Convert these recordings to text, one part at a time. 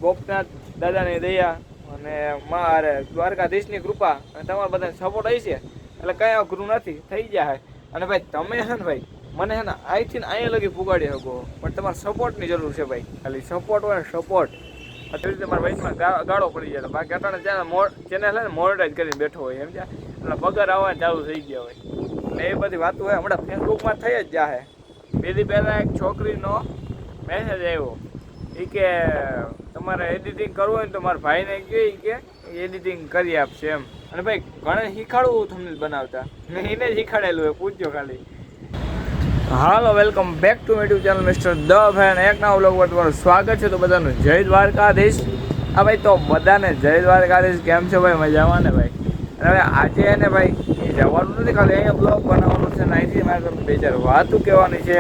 ગોપનાથ દાદાની દયા અને મારે દ્વારકાધીશની કૃપા અને તમારા બધાને સપોર્ટ હશે એટલે કઈ અઘરું નથી થઈ જાય. અને ભાઈ તમે છે ને ભાઈ મને છે ને અહીંથી અહીંયા લગી પુગાડી શકો પણ તમારે સપોર્ટની જરૂર છે ભાઈ. ખાલી સપોર્ટ હોય ને સપોર્ટ અત્યારે રીતે મારા ભાઈમાં ગાળો પડી જાય બાકી અટાણે ચેનલ છે ને મોનેટાઈઝ કરીને બેઠો હોય એમ ત્યાં એટલે પગાર આવવાનું ચાલુ થઈ ગયા હોય એટલે એ બધી વાતો હોય હમણાં ફેસબુકમાં થઈ જ જાય. બે દી પહેલાં એક છોકરીનો મેસેજ આવ્યો એ કે તમારે એડિટિંગ કરવું હોય ને તો મારા ભાઈને કહે કે એડિટિંગ કરી આપશે એમ. અને ભાઈ ઘણે શીખાડવું થંબનેલ બનાવતા મેં એને જ શીખાડેલું હોય પૂછજો ખાલી. Hello welcome back to YouTube channel mister the fan. એક નવા વ્લોગ પર તમારું સ્વાગત છે. તો બધાનું જય દ્વારકાધીશ. હા ભાઈ તો બધાને જય દ્વારકાધીશ. કેમ છો ભાઈ? મજામાં ને ભાઈ? અને હવે આજે એને ભાઈ એ જવાનું નથી ખાલી અહીંયા બ્લોગ બનાવવાનું છે ને અહીંથી મારે બે ચાર વાતું કહેવાની છે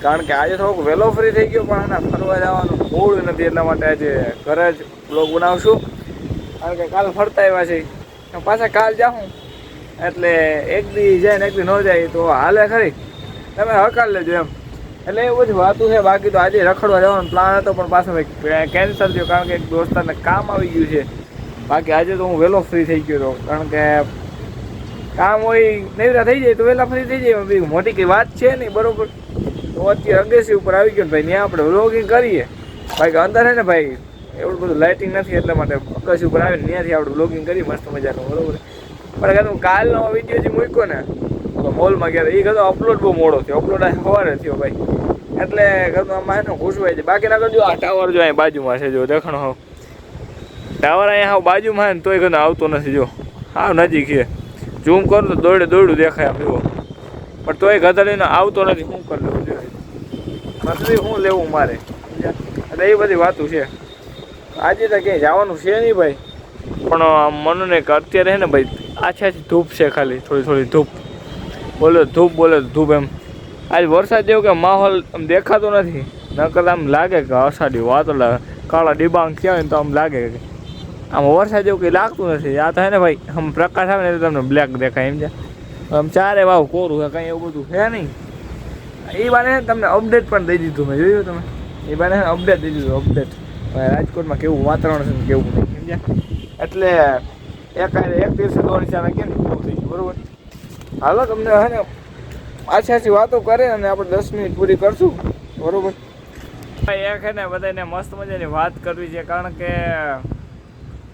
કારણ કે આજે થોડુંક વહેલો ફ્રી થઈ ગયો પણ એના ફરવા જવાનું મૂડ નથી એટલા માટે આજે ઘરે જ બ્લોગ બનાવશું કારણ કે કાલ ફરતા આવ્યા છે પાછા કાલ જાઉં એટલે એક દી જાય ને એક દી ન જાય તો હાલે ખરી તમે હકાલ લેજો એમ. એટલે એવું બધી વાતું છે. બાકી તો આજે રખડવા જવાનો પ્લાન હતો પણ પાછો ભાઈ કેન્સલ થયો કારણ કે એક દોસ્તારને કામ આવી ગયું છે. બાકી આજે તો હું વહેલો ફ્રી થઈ ગયો હતો કારણ કે કામ હોય નવરા થઈ જાય તો વહેલા ફ્રી થઈ જાય. બી મોટી કંઈ વાત છે નહીં બરોબર. તો અત્યારે અગેસી ઉપર આવી ગયો ને ભાઈ ત્યાં આપણે વ્લોગિંગ કરીએ બાકી અંદર છે ને ભાઈ એવું બધું લાઇટિંગ નથી એટલા માટે અગેસી ઉપર આવીને ત્યાંથી આપણે વ્લોગિંગ કરીએ મસ્ત મજાનું બરોબર. પણ હું કાલનો વિડીયો જે મૂક્યો ને મોલમાં ગયા એ કદો અપલોડ બહુ મોડો થયો. અપલોડ સવારે થયો ભાઈ એટલે કદું આમાં એનો ઘૂસવાય છે. બાકી ના કરજો આ ટાવર જો અહીં બાજુમાં છે જો દેખાણો હાવ ટાવર અહીંયા હાવ બાજુમાં ને તોય કદો આવતો નથી જો હાવ નજીક છે. ઝૂમ કરું તો દોડું દેખાય આમ જુઓ પણ તોય ગધડીને આવતો નથી. શું કરી લેવું જોઈએ મતલબ શું લેવું મારે એટલે એ બધી વાતું છે. આજે તો ક્યાંય જવાનું છે નહીં ભાઈ પણ મનને અત્યારે છે ને ભાઈ આછી ધૂપ છે ખાલી થોડી ધૂપ બોલે ધૂપ એમ. આજ વરસાદ જેવું કે માહોલ આમ દેખાતો નથી નકર આમ લાગે કે અષાઢી વાતોલા કાળા ડિબાંગ થયા હોય ને તો આમ લાગે કે આમ વરસાદ જેવું કંઈ લાગતું નથી. આ તો હે ને ભાઈ આમ પ્રકાશ આવે ને તમને બ્લેક દેખાય એમ છે. આમ ચારે વાવ કોરું છે કંઈ એવું બધું છે નહીં. એ બાને તમને અપડેટ પણ દઈ દીધું મેં જોયું તમે એ બાને અપડેટ દઈ દીધું અપડેટ રાજકોટમાં કેવું વાતાવરણ છે ને કેવું નહીં સમજ્યા એટલે એક દિવસે દોડી ચાલે કેમ કેવું થઈ ગયું બરોબર. હાલો તમને હે ને આછી વાતો કરે અને આપણે 10 મિનિટ પૂરી કરશું બરોબર. ભાઈ એક હે ને બધાને મસ્ત મજાની વાત કરવી છે કારણ કે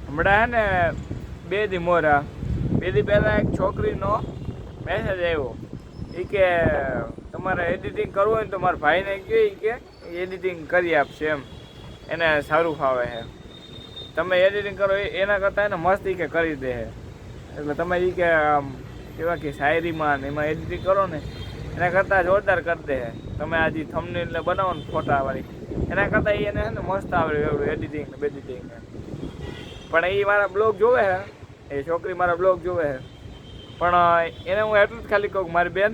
હમણાં હે ને બે દી પહેલાં એક છોકરીનો મેસેજ આવ્યો એ કે તમારે એડિટિંગ કરવું હોય ને તો મારા ભાઈને કહે કે એડિટિંગ કરી આપશે એમ એને સારું ફાવે છે. તમે એડિટિંગ કરો એના કરતાં એને મસ્ત કે કરી દે એટલે તમે એ કે આમ કેવા કે શાયરીમાં ને એમાં એડિટિંગ કરો ને એના કરતાં જોરદાર કરી દે. તમે આજે થંબનેલ બનાવો ને ફોટાવાળી એના કરતાં એને છે ને મસ્ત આવડે એવું એડિટિંગ ને બેડિટિંગ ને. પણ એ મારા બ્લોગ જોવે છે એ છોકરી મારા બ્લોગ જોવે છે પણ એને હું એટલું જ ખાલી કહું મારી બેન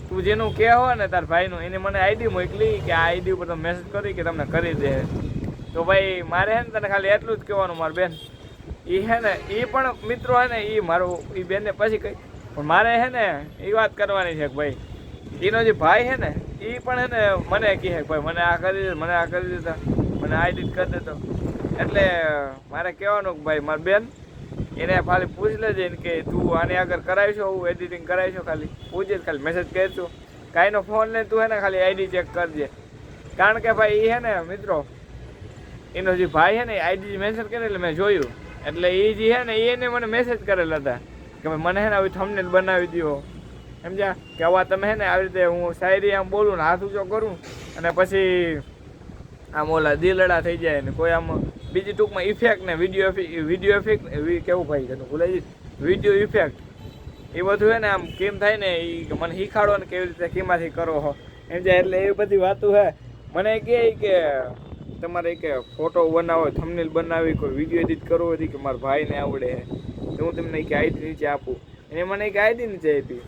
તું જેનું કહે હોય ને તાર ભાઈનું એને મને આઈડી મોકલી કે આ આઈડી ઉપર તમે મેસેજ કરી કે તમને કરી દે. તો ભાઈ મારે છે ને તને ખાલી એટલું જ કહેવાનું મારી બેન એ છે ને એ પણ મિત્રો છે ને એ મારું એ બેનને પછી કહી પણ મારે છે ને એ વાત કરવાની છે કે ભાઈ એનો જે ભાઈ છે ને એ પણ છે ને મને કહે ભાઈ મને આ કરી દે મને આ કરી દેતા મને આઈડી કરી દેતો. એટલે મારે કહેવાનું કે ભાઈ મારી બેન એને ખાલી પૂછ લેજે કે તું આને આગળ કરાવીશો હું એડિટિંગ કરાવીશો ખાલી પૂછે ખાલી મેસેજ કરજો કાંઈનો ફોન લઈને તું છે ને ખાલી આઈડી ચેક કરજે કારણ કે ભાઈ એ છે ને મિત્રો એનો જે ભાઈ છે ને આઈડી મેન્શન કરે એટલે મેં જોયું એટલે એ જે છે ને એને મને મેસેજ કરેલા હતા કે ભાઈ મને છે ને આવી થંબનેલ બનાવી દો સમજ્યા કે આવા તમે છે ને આવી રીતે હું શાયરી આમ બોલું ને હાથ ઊંચો કરું અને પછી આમ ઓલા દિલડા થઈ જાય ને કોઈ આમ બીજી ટૂંકમાં ઇફેક્ટ ને વિડીયો ઇફેક્ટ કેવું ભાઈ કે ભૂલાઈ વિડીયો ઇફેક્ટ એ બધું છે ને આમ કેમ થાય ને એ મને શીખાડો ને કેવી રીતે કેમાંથી કરો હો એમ જાય. એટલે એ બધી વાતું છે મને કહે કે તમારે કે ફોટો બનાવો થંબનેલ બનાવી કોઈ વિડીયો એડિટ કરવો હોય કે મારા ભાઈને આવડે તો હું તમને કે આઈડી નીચે આપું એને મને કે આઈડી નીચે આપી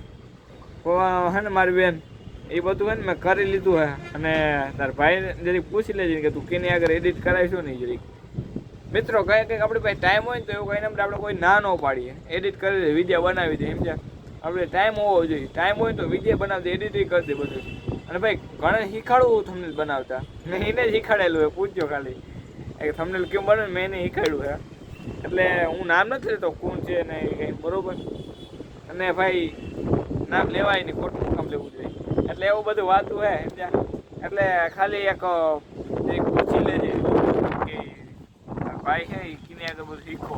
હે ને મારી બેન એ બધું હે ને મેં કરી લીધું હે. અને તારા ભાઈને જરીક પૂછી લેજે કે તું કેની આગળ એડિટ કરાવીશું નહીં જરીક મિત્રો કંઈક આપણી પાસે ટાઈમ હોય ને તો એવું કહીને આપણે કોઈ ના ન પાડીએ એડિટ કરી દે વિડીયો બનાવી દે સમજ્યા. આપણે ટાઈમ હોવો જોઈએ ટાઈમ હોય તો વિડીયો બનાવી દે એડિટિંગ કરી દે બધું. અને ભાઈ ઘણે શીખાડવું થંબનેલ બનાવતા મેં એને શીખાડેલું હોય પૂછજો ખાલી કે થંબનેલ કેમ બને મેં એને શીખવાડ્યું છે. એટલે હું નામ નથી લેતો કોણ છે ને કંઈ, બરોબર. અને ભાઈ નામ લેવાય નહીં, ખોટું કામ લેવું જોઈએ. એટલે એવું બધું વાતું હે સમજ્યા. એટલે ખાલી એક પૂછી લેજે કે ભાઈ છે એ કિને આગળ બધું શીખો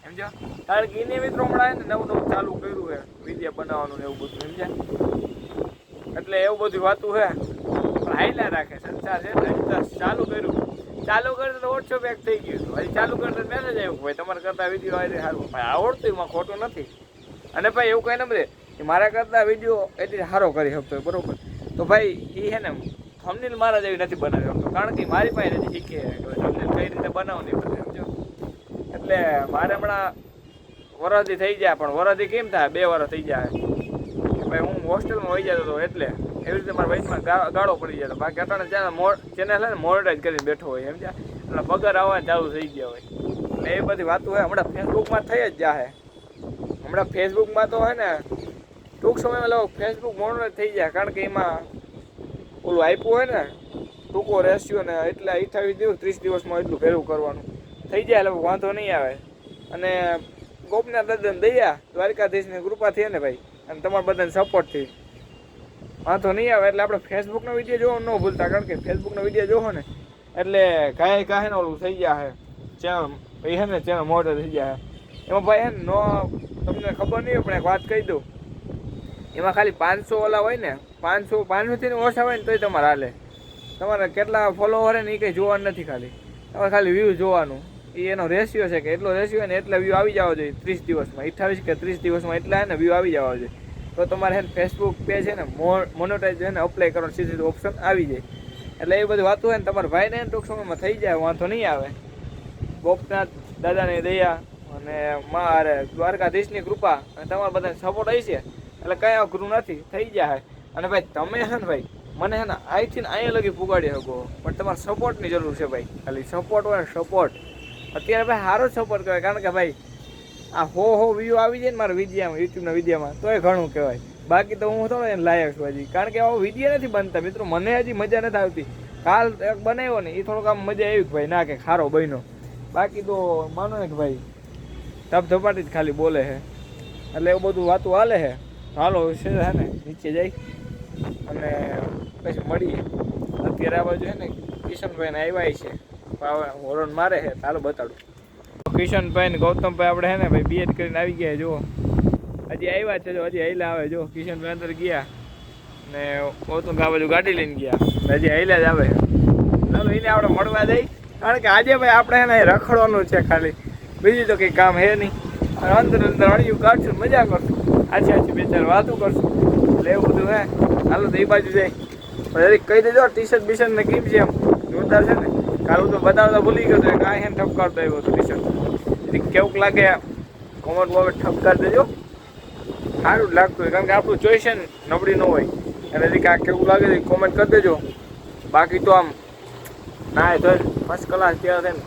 સમજો. કારણ કે એને મિત્રો હમણાં ને નવું નવું ચાલુ કર્યું છે વિડીયો બનાવવાનું ને એવું બધું સમજ્યા. એટલે એવું બધું વાતું છે પણ હાઈલા રાખે સંસાર છે ને. ચાલુ કર્યું તો વોટ્સઅપ એક થઈ ગયું હતું. હજી ચાલુ કરતા મેસેજ આવ્યો ભાઈ તમારે કરતા વિડીયો આવી સારું. ભાઈ આવડતું એમાં ખોટું નથી. અને ભાઈ એવું કંઈ ન બધે કે મારા કરતા વિડીયો એટલી સારો કરી શકતો હોય, બરોબર. તો ભાઈ એ છે ને થંબનેલ મારા જેવી નથી બનાવી શકતો, કારણ કે મારી પાસે નથી શીખે થંબનેલ કઈ રીતે બનાવવું નહીં બધે સમજો. એટલે મારે હમણાં વરદી થઈ જાય, પણ વરદી કેમ થાય 2 વર્ષ થઈ જાય કે ભાઈ હું હોસ્ટેલમાં વહી જતો હતો, એટલે એવી રીતે મારા વયસમાં ગાળો પડી જતો. બાકી અટાણે ચેનલ છે ને મોનેટાઈઝ કરીને બેઠો હોય સમજ્યા. એટલે પગાર આવવા ચાલુ થઈ ગયા હોય. એટલે એ બધી વાતો હોય હમણાં ફેસબુકમાં થઈ જ જાય. હમણાં ફેસબુકમાં તો હોય ને ટૂંક સમયમાં લોકો ફેસબુક મોનેટાઈઝ થઈ જાય, કારણ કે એમાં ઓલું આપ્યું હોય ને ટૂંકો રેશિયો ને એટલે 28 દિવસ 30 દિવસમાં એટલું ભેરું કરવાનું થઈ જાય. એટલે વાંધો નહીં આવે. અને ગોપનાથ દાદાની દયા દ્વારકાધીશની કૃપાથી ને ભાઈ, અને તમારા બધાને સપોર્ટથી વાંધો નહીં આવે. એટલે આપણે ફેસબુકનો વિડીયો જોવો ન ભૂલતા, કારણ કે ફેસબુકનો વિડીયો જોવો ને એટલે કાંઈ ને ઓલું થઈ જાય ચેનલ ભાઈ છે ને ચેનલ મોટો થઈ જાય. એમાં ભાઈ હે ને તમને ખબર નહીં હોય પણ એક વાત કહી દઉં, એમાં ખાલી 500 ઓલા હોય ને 500થી ઓછા હોય ને તોય તમારે હાલે. તમારે કેટલા ફોલોવર ને એ કંઈ જોવાનું નથી, તમારે ખાલી વ્યૂ જોવાનું. એ એનો રેશિયો છે કે એટલો રેશિયો ને એટલા વ્યૂ આવી જવા જોઈએ 30 દિવસમાં, 28 કે 30 દિવસમાં એટલા ને વ્યૂ આવી જવા જોઈએ. તો તમારે હે ને ફેસબુક પેજ છે ને મોનેટાઈઝ છે ને અપ્લાય કરવાનું સીધું ઓપ્શન આવી જાય. એટલે એ બધી વાતો હોય ને તમારા ભાઈને ટૂંક સમયમાં થઈ જાય, વાંધો નહીં આવે. ગોપનાથ દાદાની દયા અને મારે દ્વારકાધીશની કૃપા અને તમારા બધાને સપોર્ટ હશે એટલે કંઈ અઘરું નથી, થઈ જાય. અને ભાઈ તમે છે ને ભાઈ મને છે ને અહીંથી અહીંયા લગી પુગાડી શકો, પણ તમારે સપોર્ટની જરૂર છે ભાઈ. ખાલી સપોર્ટ હોય ને સપોર્ટ. અત્યારે ભાઈ સારો જ સપોર્ટ કહેવાય, કારણ કે ભાઈ આ હો વ્યૂ આવી જાય ને મારા વિડીયામાં યુટ્યુબના વિડીયામાં તોય ઘણું કહેવાય. બાકી તો હું થોડો એને લાયક છું હજી, કારણ કે આવો વિડીયો નથી બનતા મિત્રો. મને હજી મજા નથી આવતી. કાલ એક બનાવ્યો ને એ થોડોક આમ મજા આવી કે ભાઈ ના કે સારો બન્યો. બાકી તો માનો ને કે ભાઈ ધબધપાટી જ ખાલી બોલે છે. એટલે એવું બધું વાતું હાલે છે. હાલો છે ને નીચે જાય અને પછી મળીએ. અત્યારે આ બાજુ છે ને કિશનભાઈને આવ્યા છે, હોરન મારે છે. ચાલો બતાડું. કિશનભાઈ ને ગૌતમભાઈ આપણે છે ને ભાઈ બીએડ કરીને આવી ગયા. જો હજી આવ્યા છે, જો હજી હાઈલા આવે. જો કિશનભાઈ અંદર ગયા ને ગૌતમ આ બાજુ ગાડી લઈને ગયા, હજી હાઈલા જ આવે. ચાલો એને આપણે મળવા જઈ, કારણ કે આજે ભાઈ આપણે એને રખડવાનું છે ખાલી, બીજું તો કંઈ કામ હે નહીં. અંદર અણિયું કાઢશું, મજા કરશું, આછી 2-4 વાતું કરશું. એટલે એવું બધું હે. હાલો તો એ બાજુ જાય. પણ કહી દેજો ટી-શર્ટ બીશર્ટ ને કેમ છે એમ જોરદાર છે ને. કાલ તો બતાવતા ભૂલી ગયો તો કાંઈ એને ઠપકારતો આવ્યો હતો ટી-શર્ટ. કેવું લાગે કોમેન્ટ બોમેન્ટ ઠપકાર દેજો, સારું જ લાગતું હોય. કારણ કે આપણું ચોઈસ છે ને નબળી ન હોય. એટલે કાંઈ કેવું લાગે તો કોમેન્ટ કરી દેજો. બાકી તો આમ ના તો ફર્સ્ટ ક્લાસ ત્યાં છે ને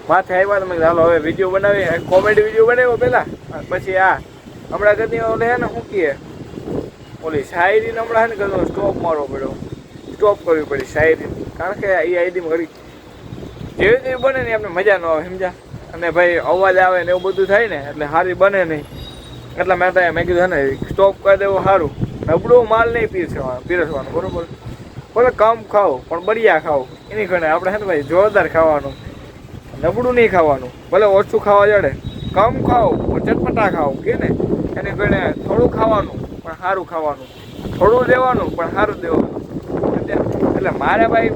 માથે આવ્યા. તમે ચાલો હવે વિડીયો બનાવી, કોમેડી વિડીયો બનાવ્યો પહેલાં, પછી આ હમણાં કદી ઓલે છે ને શું કહે ઓલી શાયરીને હમણાં છે ને કદો સ્ટોપ મારવો પડ્યો, સ્ટોપ કરવી પડી શાયરી. કારણ કે એ આઈડીમાં ઘડી જેવી જેવી બને ને આપણે મજા ન આવે સમજ્યા. અને ભાઈ અવાજ આવે ને એવું બધું થાય ને એટલે સારી બને નહીં. એટલા માટે મેં કીધું ને સ્ટોપ કરી દેવું સારું. નબળો માલ નહીં પીરસવાનો, બરોબર. ભલે કમ ખાઓ પણ બળિયા ખાઓ, એની ઘણે આપણે છે ને ભાઈ જોરદાર ખાવાનું, નબળું નહીં ખાવાનું. ભલે ઓછું ખાવા જડે, કમ ખાઓ પણ ચટપટા ખાઓ કે ને. એની ઘણે થોડું ખાવાનું પણ સારું ખાવાનું, થોડું દેવાનું પણ સારું દેવાનું. એટલે મારે ભાઈ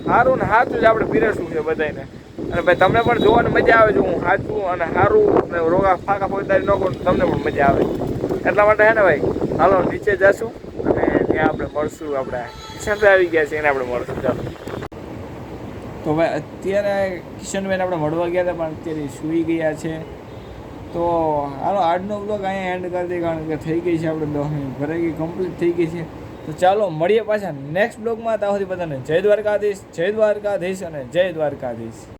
સારું ને સાચું જ આપણે પીરસવું છે બધાને. અને ભાઈ તમને પણ જોવાની મજા આવે. જો હું સાચું અને સારું રોગા ફાંકા ફોજદારી ન કરું તમને પણ મજા આવે. એટલા માટે હે ને ભાઈ હાલો નીચે જશું અને ત્યાં આપણે મળશું. આપણે કિશનભાઈ આવી ગયા છે એને આપણે મળશું. ચાલો તો ભાઈ અત્યારે કિશનભાઈને આપણે મળવા ગયા હતા પણ અત્યારે સૂઈ ગયા છે. તો હાલો આજનો બ્લોગ અહીંયા એન્ડ કરી દઈએ, કારણ કે થઈ ગઈ છે આપણે 10 મિનિટ ભરાઈ ગઈ, કમ્પ્લીટ થઈ ગઈ છે. તો ચાલો મળીએ પાછા નેક્સ્ટ બ્લોગમાં. ત્યાં સુધી બધાને જય દ્વારકાધીશ, જય દ્વારકાધીશ અને જય દ્વારકાધીશ.